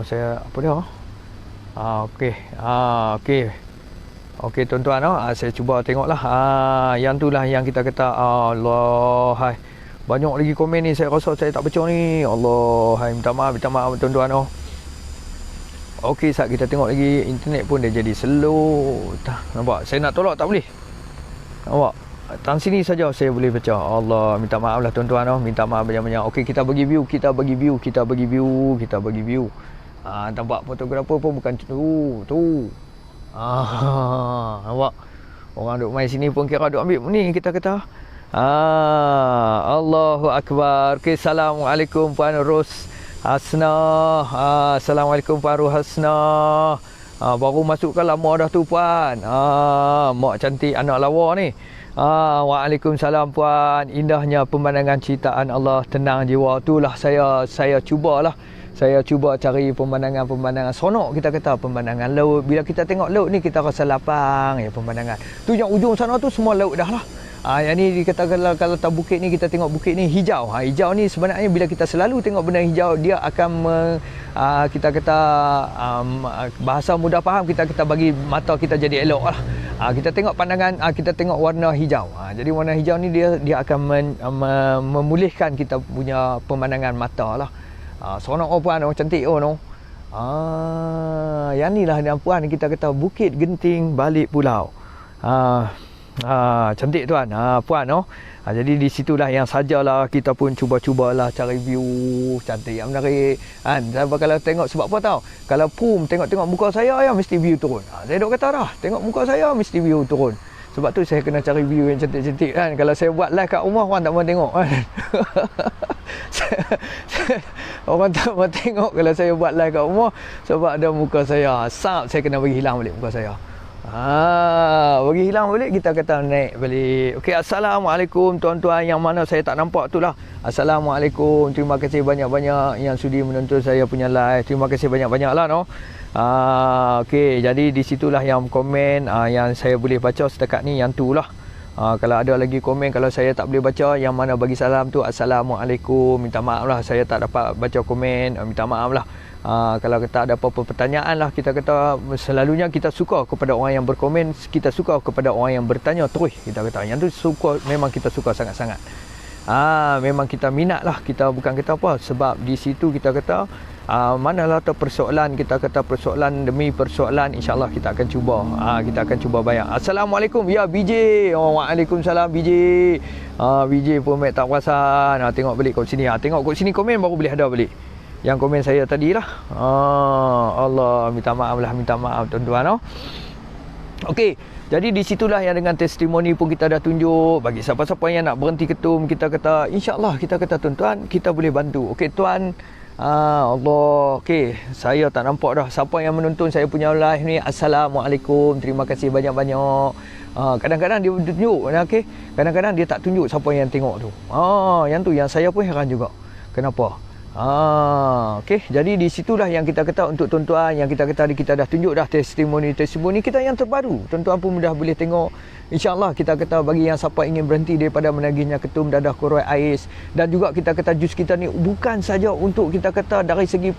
Saya apa dia? Okey tuan-tuan, saya cuba tengoklah. Yang tu lah yang kita kata Allah. Banyak lagi komen ni, saya rasa saya tak baca ni. Allah, minta maaf tuan-tuan. Okey, saat kita tengok lagi internet pun dia jadi slow. Nampak? Saya nak tolak tak boleh. Nampak? Tang sini saja saya boleh baca. Allah, minta maaf lah tuan-tuan. Minta maaf banyak-banyak. Okey, kita bagi view. Nampak fotografer pun bukan tu. Nampak? Orang duk main sini pun kira duk ambil ni kita kata. Allahu akbar. Okay, assalamualaikum Puan Ros Hasna. Assalamualaikum Puan Ros Hasna. Baru masuk ke lama dah tu Puan. Mak cantik anak lawa ni. Waalaikumsalam Puan. Indahnya pemandangan ciptaan Allah, tenang jiwa. Itulah saya cubalah. Saya cuba cari pemandangan-pemandangan sonok, kita kata pemandangan laut. Bila kita tengok laut ni kita rasa lapang ya pemandangan. Tu yang ujung sana tu semua laut dah lah. Yang ni dikatakan kalau tak bukit ni, kita tengok bukit ni hijau. Hijau ni sebenarnya bila kita selalu tengok benda hijau, dia akan kita kata bahasa mudah faham, kita bagi mata kita jadi elok lah. Kita tengok pandangan, kita tengok warna hijau. Jadi warna hijau ni dia akan memulihkan kita punya pemandangan mata lah. Sonok puan, cantik no. Yang ni lah puan, kita kata Bukit Genting Balik Pulau. Cantik tuan, puan no. Jadi di situlah yang sajalah kita pun cuba-cubalah cari view cantik yang menarik kan. Kalau tengok, sebab apa tahu? Kalau tengok muka saya ya mesti view turun. Saya duk kata dah, tengok muka saya mesti view turun. Sebab tu saya kena cari view yang cantik-cantik kan. Kalau saya buat live kat rumah, orang tak mau tengok kan. Orang tak mau tengok kalau saya buat live kat rumah, sebab ada muka saya. Saya kena bagi hilang balik muka saya. Bagi hilang balik, kita kata naik balik. Okey, Assalamualaikum tuan-tuan yang mana saya tak nampak tu lah. Assalamualaikum. Terima kasih banyak-banyak yang sudi menonton saya punya live. Terima kasih banyak-banyak lah no. Okey, jadi di situlah yang komen yang saya boleh baca setakat ni, yang tu lah. Kalau ada lagi komen, kalau saya tak boleh baca, yang mana bagi salam tu Assalamualaikum, minta maaf lah saya tak dapat baca komen, minta maaf lah. Kalau kita ada apa-apa pertanyaan lah, kita kata selalunya kita suka kepada orang yang berkomen, kita suka kepada orang yang bertanya terus, kita kata yang tu suka, memang kita suka sangat-sangat. Memang kita minat lah, kita bukan kita apa, sebab di situ kita kata manalah tu persoalan, kita kata persoalan demi persoalan, insyaAllah kita akan cuba. Kita akan cuba bayar. Assalamualaikum ya BJ. Waalaikumsalam BJ. BJ pun tak perasan. Tengok balik kat sini. Tengok kat sini komen baru boleh ada balik. Yang komen saya tadi lah. Allah, minta maaf tuan-tuan. Okey, jadi di situlah yang dengan testimoni pun kita dah tunjuk. Bagi siapa-siapa yang nak berhenti ketum, kita kata insyaAllah, kita kata tuan-tuan, kita boleh bantu. Okey tuan, Allah. Okey, saya tak nampak dah siapa yang menonton saya punya live ni. Assalamualaikum. Terima kasih banyak-banyak. Kadang-kadang dia tunjuk, okey. Kadang-kadang dia tak tunjuk siapa yang tengok tu. Yang tu yang saya pun heran juga. Kenapa? Okey, jadi di situlah yang kita kata untuk tuan-tuan yang kita kata kita dah tunjuk dah testimoni kita yang terbaru. Tuan-tuan pun dah boleh tengok. InsyaAllah kita kata bagi yang siapa ingin berhenti daripada menagihnya ketum, dadah, koroi, ais, dan juga kita kata jus kita ni bukan saja untuk kita kata dari segi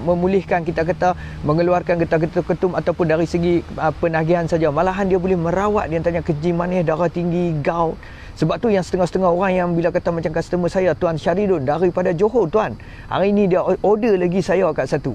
memulihkan, kita kata mengeluarkan kita kata ketum ataupun dari segi penagihan saja, malahan dia boleh merawat di antaranya kencing manis, darah tinggi, gout. Sebab tu yang setengah-setengah orang yang bila kata macam customer saya, Tuan Syaridun daripada Johor tuan, hari ni dia order lagi saya kat satu.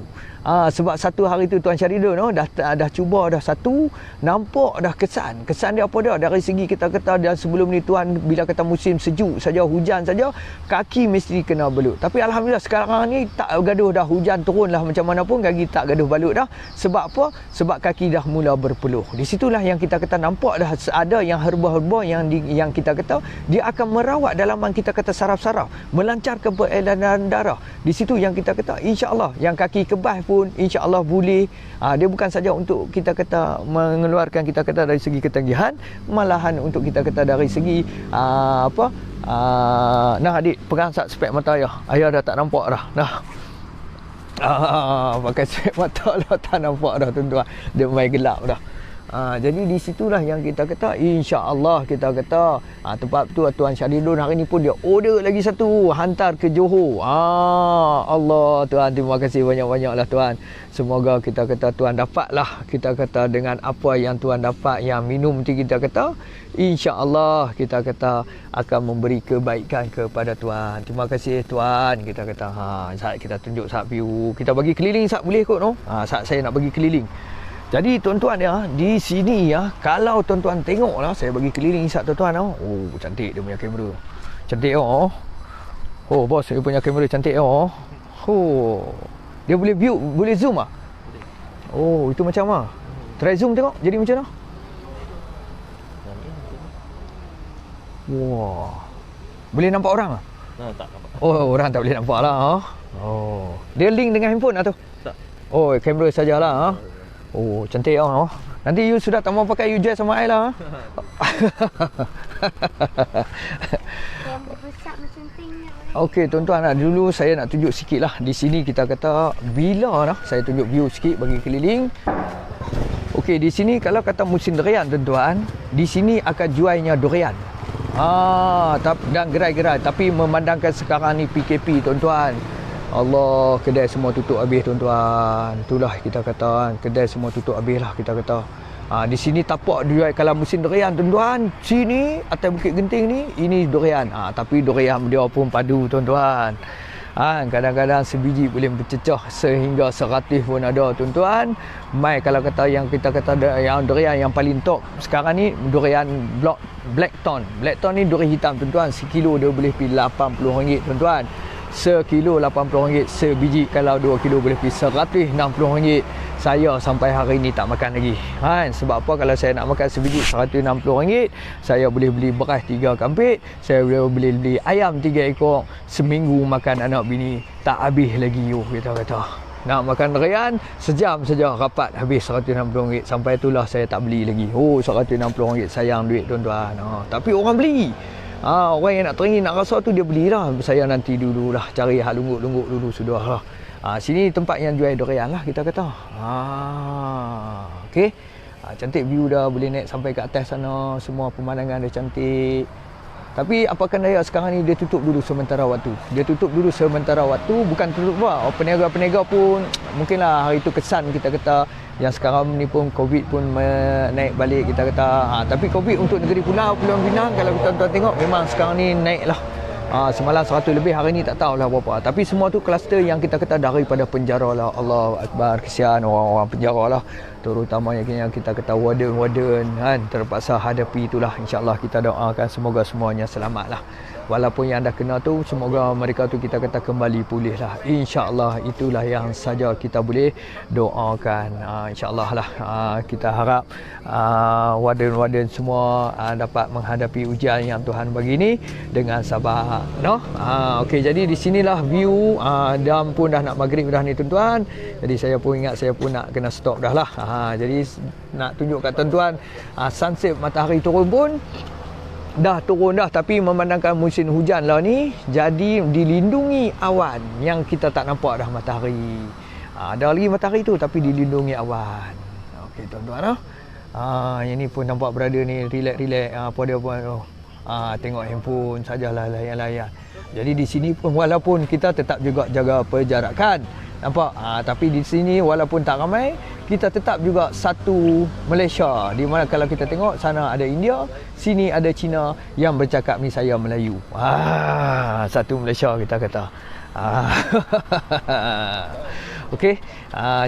Sebab satu hari tu Tuan Syaridun dah cuba dah satu, nampak dah kesan dia apa dia dari segi kita kata dan sebelum ni tuan bila kata musim sejuk saja, hujan saja, kaki mesti kena belut. Tapi alhamdulillah sekarang ni tak gaduh dah, hujan turun lah macam mana pun kaki tak gaduh balut dah. Sebab apa? Sebab kaki dah mula berpeluh. Di situlah yang kita kata nampak dah ada yang herba-herba yang kita kata dia akan merawat dalaman kita kata saraf-saraf, melancarkan peredaran darah. Di situ yang kita kata insya-Allah yang kaki kebas pun insya-Allah boleh. Dia bukan saja untuk kita kata mengeluarkan kita kata dari segi ketagihan, malahan untuk kita kata dari segi nah adik pegang spek mata ayah dah tak nampak dah. Pakai spek mata dah tak nampak dah tuan-tuan. Dia main gelap dah. Jadi di situlah yang kita kata insya-Allah kita kata tempat tu Tuan Syaridun hari ni pun dia order lagi satu hantar ke Johor. Allah tuan, terima kasih banyak-banyaklah tuan. Semoga kita kata tuan dapatlah kita kata dengan apa yang tuan dapat, yang minum tu kita kata insya-Allah kita kata akan memberi kebaikan kepada tuan. Terima kasih tuan, kita kata saat kita tunjuk saat view, kita bagi keliling saat boleh kot no. Saat saya nak bagi keliling. Jadi tuan-tuan di sini kalau tuan-tuan tengoklah saya bagi keliling sat tuan-tuan. Oh, cantik dia punya kamera. Cantik oh. Oh, bos, dia punya kamera cantik oh. Oh. Dia boleh view, boleh zoom ah? Oh, itu macam try zoom tengok jadi macam mana? Wah. Boleh nampak orang ah? Tak nampak. Oh, orang tak boleh nampak lah. Oh. Dia link dengan handphone atau? Tak. Oh, kamera sajalah. Oh, cantik Nanti you sudah tak mau pakai, you just sama I lah. besar macam tengok. Okey tuan-tuan, dulu saya nak tunjuk sikit lah. Di sini kita kata bila dah, saya tunjuk view sikit bagi keliling. Okey, di sini kalau kata musim durian tuan-tuan, di sini akan jualnya durian. Dan gerai-gerai. Tapi memandangkan sekarang ni PKP tuan-tuan, Allah, kedai semua tutup habis tuan-tuan. Itulah kita kata, kedai semua tutup habis lah kita kata. Di sini tapak jual kalau musim durian tuan-tuan. Sini atas Bukit Genting ni, ini durian. Tapi durian dia pun padu tuan-tuan. Kadang-kadang sebiji boleh bercecah sehingga 100 pun ada tuan-tuan. Mai kalau kata yang kita kata yang durian yang paling top sekarang ni durian Blackthorn. Blackthorn ni durian hitam tuan-tuan. Sekilo dia boleh pergi RM80 tuan-tuan. Sekilo RM80, sebiji kalau 2 kilo boleh pergi RM160. Saya sampai hari ni tak makan lagi. Sebab apa? Kalau saya nak makan sebiji RM160, saya boleh beli beras 3 kampit, saya boleh beli ayam 3 ekor. Seminggu makan anak bini tak habis lagi kita kata. Nak makan durian sejam saja rapat habis RM160. Sampai itulah saya tak beli lagi. RM160 sayang duit tuan-tuan. Tapi orang beli. Orang yang nak teringin nak rasa tu dia belilah. Saya nanti dululah cari hal lungguk-lungguk dulu sudahlah. Sini tempat yang jual durian lah kita kata. Okey. Cantik view dah, boleh naik sampai ke atas sana. Semua pemandangan dia cantik. Tapi apakan daya sekarang ni dia tutup dulu sementara waktu. Dia tutup dulu sementara waktu, bukan tutup apa. Peniaga-peniaga pun mungkinlah hari tu kesan kita kata yang sekarang ni pun Covid pun naik balik kita kata. Tapi Covid untuk negeri Pulau Pinang kalau tuan-tuan tengok memang sekarang ni naik lah. Semalam 100 lebih, hari ni tak tahulah berapa. Tapi semua tu kluster yang kita kata daripada penjara lah. Allahu Akbar, kesian orang-orang penjara lah. Terutamanya yang kita kata warden kan, terpaksa hadapi itulah. InsyaAllah kita doakan semoga semuanya selamat lah. Walaupun yang dah kena tu, semoga mereka tu kita kata kembali pulih lah. InsyaAllah itulah yang saja kita boleh doakan. InsyaAllah lah. Kita harap warden-warden semua dapat menghadapi ujian yang Tuhan bagi ni dengan sabar. Okey, jadi di sinilah view. Jam pun dah nak maghrib dah ni tuan-tuan. Jadi saya pun ingat saya pun nak kena stop dah lah. Jadi nak tunjuk kat tuan-tuan, sunset matahari turun pun dah turun dah, tapi memandangkan musim hujan lah ni, jadi dilindungi awan yang kita tak nampak dah matahari. Ada lagi matahari tu tapi dilindungi awan. Okey tuan-tuan yang ni pun nampak berada ni relax-relax apa dia pun tengok handphone sajalah layan-layan. Jadi di sini pun walaupun kita tetap juga jaga perjarakan, nampak? Tapi di sini walaupun tak ramai, kita tetap juga satu Malaysia. Di mana kalau kita tengok sana ada India, sini ada Cina yang bercakap ni saya Melayu. Satu Malaysia kita kata. Okey.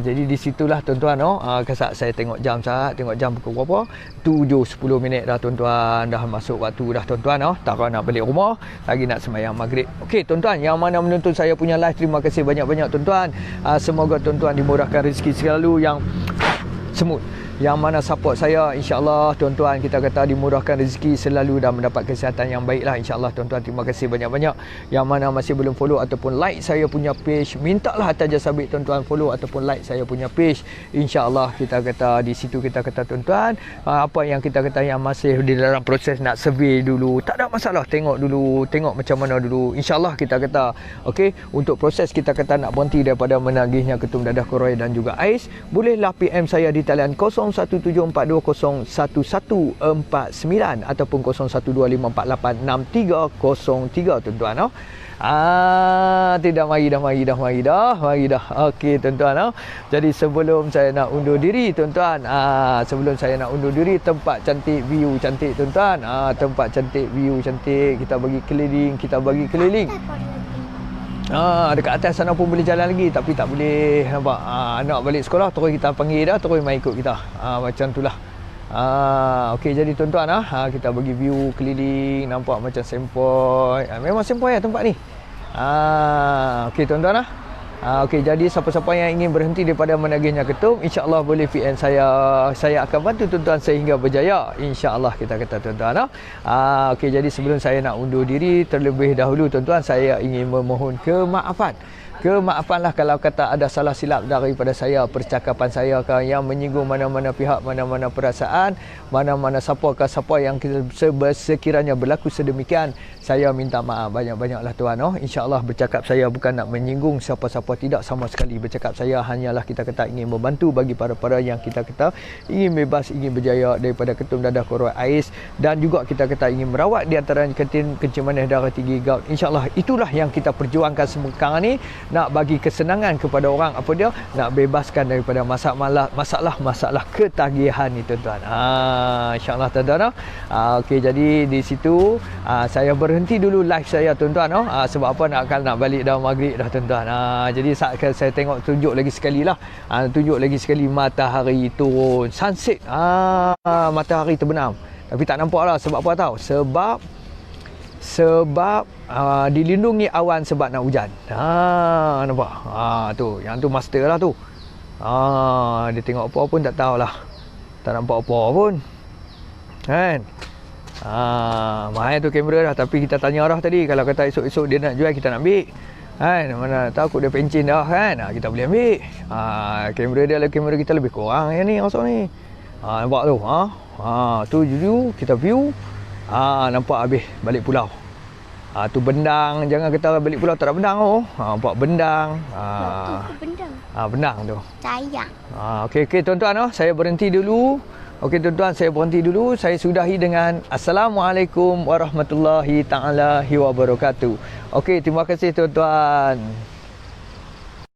Jadi di situlah tuan-tuan kesak saya tengok jam tengok jam pukul berapa? 7.10 minit dah tuan-tuan. Dah masuk waktu dah tuan-tuan tak nak balik rumah, lagi nak sembahyang maghrib. Okey tuan-tuan yang mana menonton saya punya live, terima kasih banyak-banyak tuan-tuan. Semoga tuan-tuan dimurahkan rezeki selalu yang semut. Yang mana support saya, insya-Allah tuan-tuan kita kata dimurahkan rezeki selalu dan mendapat kesihatan yang baiklah, insya-Allah tuan-tuan. Terima kasih banyak-banyak. Yang mana masih belum follow ataupun like saya punya page, mintalah atas jasa baik tuan-tuan follow ataupun like saya punya page. Insya-Allah kita kata di situ kita kata tuan-tuan, apa yang kita kata yang masih di dalam proses nak survey dulu, tak ada masalah, tengok dulu, tengok macam mana dulu. Insya-Allah kita kata okey, untuk proses kita kata nak berhenti daripada menagihnya ketum dadah koroi dan juga ais, bolehlah PM saya di talian 0174201149 ataupun 0125486303 tuan-tuan. Tidak mari dah. Okey tuan-tuan. Jadi sebelum saya nak undur diri tuan-tuan, tempat cantik, view cantik tuan-tuan. Tempat cantik, view cantik, kita bagi keliling. Dekat atas sana pun boleh jalan lagi, tapi tak boleh, nampak. Anak balik sekolah terus kita panggil dah, terus mai ikut kita. Macam itulah. Okey, jadi tuan-tuan kita bagi view keliling, nampak macam sempoi. Memang sempoi tempat ni. Okey tuan-tuan okey, jadi siapa-siapa yang ingin berhenti daripada menagihnya ketum, insya-Allah boleh PM saya. Saya akan bantu tuan-tuan sehingga berjaya, insya-Allah kita kata tuan-tuan. Okey, jadi sebelum saya nak undur diri terlebih dahulu tuan-tuan, saya ingin memohon kemaafan Kemaafanlah kalau kata ada salah silap daripada saya, percakapan saya yang menyinggung mana-mana pihak, mana-mana perasaan, mana-mana siapa yang sekiranya berlaku sedemikian, saya minta maaf banyak-banyaklah tuan. InsyaAllah bercakap saya bukan nak menyinggung siapa-siapa, tidak sama sekali. Bercakap saya hanyalah kita kata ingin membantu bagi para-para yang kita kata ingin bebas, ingin berjaya daripada ketum dadah koroi ais, dan juga kita kata ingin merawat di antara kencing manis darah tinggi gout. InsyaAllah itulah yang kita perjuangkan sekarang ni, nak bagi kesenangan kepada orang, apa dia, nak bebaskan daripada masalah ketagihan ni tuan-tuan. InsyaAllah tuan-tuan. Okey, jadi di situ saya berhenti dulu live saya tuan-tuan. Sebab apa, nak balik dah maghrib dah tuan-tuan. Jadi saya tengok, tunjuk lagi sekali lah, tunjuk lagi sekali matahari turun, sunset, matahari terbenam. Tapi tak nampak lah, sebab apa tahu? Sebab dilindungi awan sebab nak hujan. Nampak? Tu, yang tu master lah tu. Dia tengok apa pun tak tahulah. Tak nampak apa pun. Kan? Mahal tu kamera dah, tapi kita tanya dah tadi, kalau kata esok-esok dia nak jual, kita nak ambil. Kan? Mana tahu dia pencin dah kan? Kita boleh ambil. Kamera kita lebih kurang yang ni masuk ni. Nampak tu? Tu dulu kita view. Nampak habis balik pulau. Tu bendang, jangan kata balik pulau tak ada bendang tu. Nampak bendang. Bendang. Bendang tu. Sayang. Okey tuan-tuan, saya berhenti dulu. Okey tuan-tuan, saya berhenti dulu. Saya sudahi dengan Assalamualaikum warahmatullahi taala wabarakatuh. Okey, terima kasih tuan-tuan.